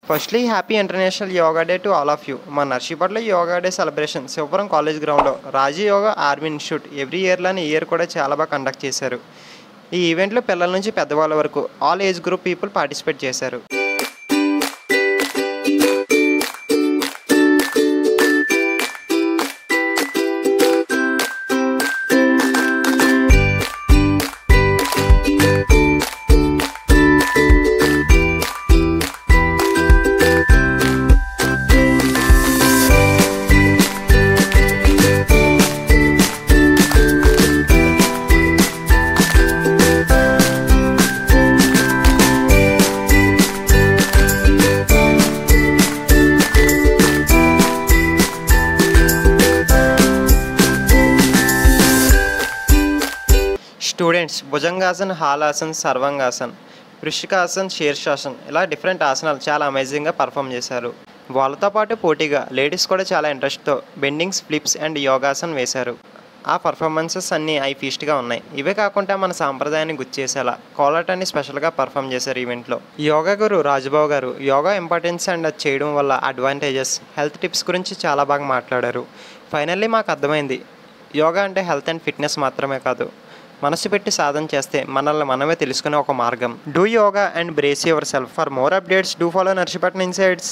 Firstly happy international yoga day to all of you. మా నర్సీపట్ల yoga day celebration Sivapuram college గ్రౌండ్లో రాజీ yoga army institute every ఇయర్లోని ఈ ఇయర్ కూడా చాలా బాగా కండక్ట్ చేశారు. ఈ ఈవెంట్లో పిల్లల నుంచి పెద్దవాళ్ళ వరకు all age group people participate చేశారు. స్టూడెంట్స్ భుజంగాసన్, హాలాసన్, సర్వాంగాసన్, వృషికాసన్, శీర్షాసన్ ఇలా డిఫరెంట్ ఆసనాలు చాలా అమేజింగ్గా పర్ఫామ్ చేశారు. వాళ్ళతో పాటు పోటీగా లేడీస్ కూడా చాలా ఇంట్రెస్ట్తో బెండింగ్స్, ఫ్లిప్స్ అండ్ యోగాసన్ వేశారు. ఆ పర్ఫార్మెన్సెస్ అన్నీ ఐ ఫీస్ట్గా ఉన్నాయి. ఇవే కాకుండా మన సాంప్రదాయాన్ని గుర్తు చేసేలా కోలాటాన్ని స్పెషల్గా పర్ఫామ్ చేశారు ఈవెంట్లో. యోగా గురు రాజుబాబు గారు యోగా ఇంపార్టెన్స్ అండ్ అది చేయడం వల్ల అడ్వాంటేజెస్, హెల్త్ టిప్స్ గురించి చాలా బాగా మాట్లాడారు. ఫైనల్లీ మాకు అర్థమైంది, యోగా అంటే హెల్త్ అండ్ ఫిట్నెస్ మాత్రమే కాదు, మనసు పెట్టి సాధన చేస్తే మనల్ని మనమే తెలుసుకునే ఒక మార్గం. Do yoga and brace your self. For more updates do follow Narsipatnam insides.